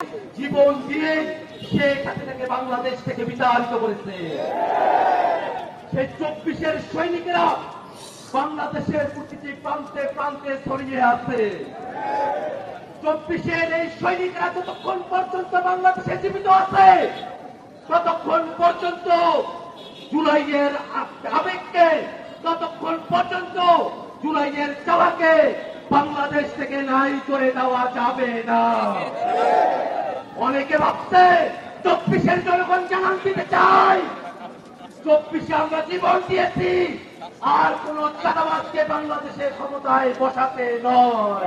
জীবন দিয়ে শেখ হাসিনাকে বাংলাদেশ থেকে বিতাড়িত করেছে। সেই 24-এর সৈনিকেরা বাংলাদেশের প্রতিটি প্রান্তে প্রান্তে ছড়িয়ে আছে। 24-এর এই সৈনিকরা যতক্ষণ পর্যন্ত বাংলাদেশে জীবিত আছে ততক্ষণ পর্যন্ত জুলাইয়ের আবেগকে, ততক্ষণ পর্যন্ত জুলাইয়ের চাওয়াকে বাংলাদেশ থেকে নাই করে দেওয়া যাবে না। অনেকে ভাবছে 24-এর জনগণ জানান দিতে চাই, 24-এ আমরা জীবন দিয়েছি, আর কোন চাঁদাবাজকে বাংলাদেশের ক্ষমতায় বসাতে নয়,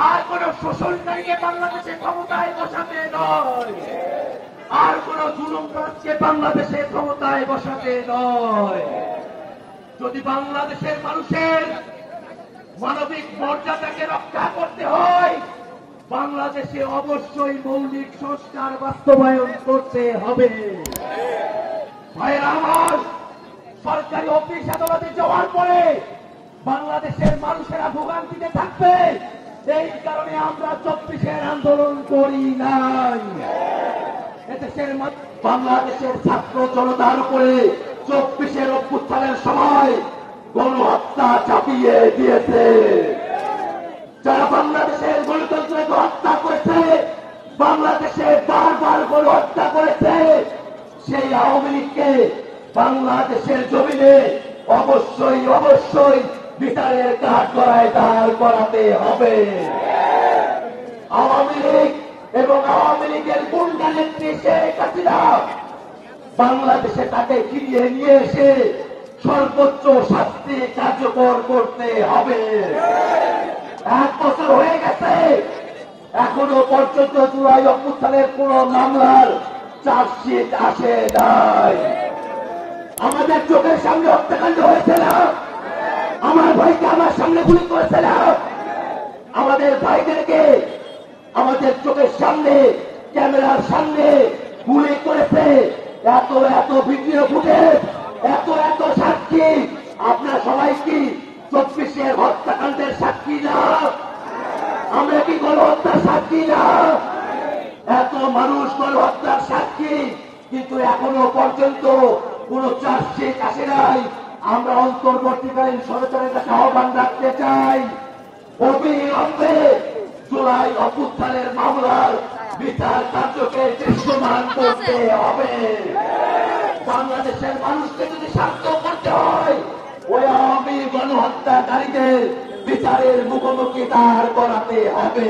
আর কোন শোষণকারীকে বাংলাদেশের ক্ষমতায় বসাতে নয়, আর কোন জুলুমবাজকে বাংলাদেশের ক্ষমতায় বসাতে নয়। যদি বাংলাদেশের মানুষের মানবিক মর্যাদাকে রক্ষা করতে হয়, বাংলাদেশে অবশ্যই মৌলিক সংস্কার বাস্তবায়ন করতে হবে। ভাইয়েরা আমার, সরকারি অফিস আদালতে যাওয়ার পরে বাংলাদেশের মানুষেরা ভোগান্তিতে থাকবে, এই কারণে আমরা 24-এর আন্দোলন করি নাই। এদেশের বাংলাদেশের ছাত্র জনতার উপরে 24-এর অভ্যুত্থানের সময় গণহত্যা চাপিয়ে দিয়েছে। যারা বাংলাদেশের গণতন্ত্রকে হত্যা করেছে, বাংলাদেশে বারবার গণহত্যা করেছে, সেই আওয়ামী লীগকে বাংলাদেশের জমিনে অবশ্যই অবশ্যই বিচারের কাঠগড়ায় দাঁড় করাতে হবে। আওয়ামী লীগ এবং আওয়ামী লীগের গুন্ডা নেত্রী শেখ হাসিনা বাংলাদেশে তাকে ফিরিয়ে নিয়ে এসে সর্বোচ্চ শাস্তি কার্যকর করতে হবে। 1 বছর হয়ে গেছে, এখনো পর্যন্ত জুলাই অভ্যুত্থানের কোন মামলার চার্জশিট আসে নাই। আমাদের চোখের সামনে হত্যাকাণ্ড হয়েছে না? আমার ভাইকে আমার সামনে গুলি করেছে না? আমাদের ভাইদেরকে আমাদের চোখের সামনে ক্যামেরার সামনে গুলি করেছে। এত এত ভিডিও ফুটেজ, এত এত সাক্ষী, আপনার সবাই কি 24-এর হত্যাকাণ্ডের সাক্ষী না? আমরা কি গণহত্যার সাক্ষী না? এত মানুষ গণহত্যার সাক্ষী, কিন্তু এখনো পর্যন্ত কোন চার্জশিট আসে নাই। আমরা অন্তর্বর্তীকালীন সরকারের কাছে আহ্বান রাখতে চাই, অবিলম্বে জুলাই অভ্যুত্থানের মামলার বিচার কার্যকে দৃশ্যমান করতে হবে। বাংলাদেশের মানুষকে যদি শান্ত করতে হয়, ওই আওয়ামী গণহত্যাকারীদের বিচারের মুখোমুখি দাঁড় করাতে হবে।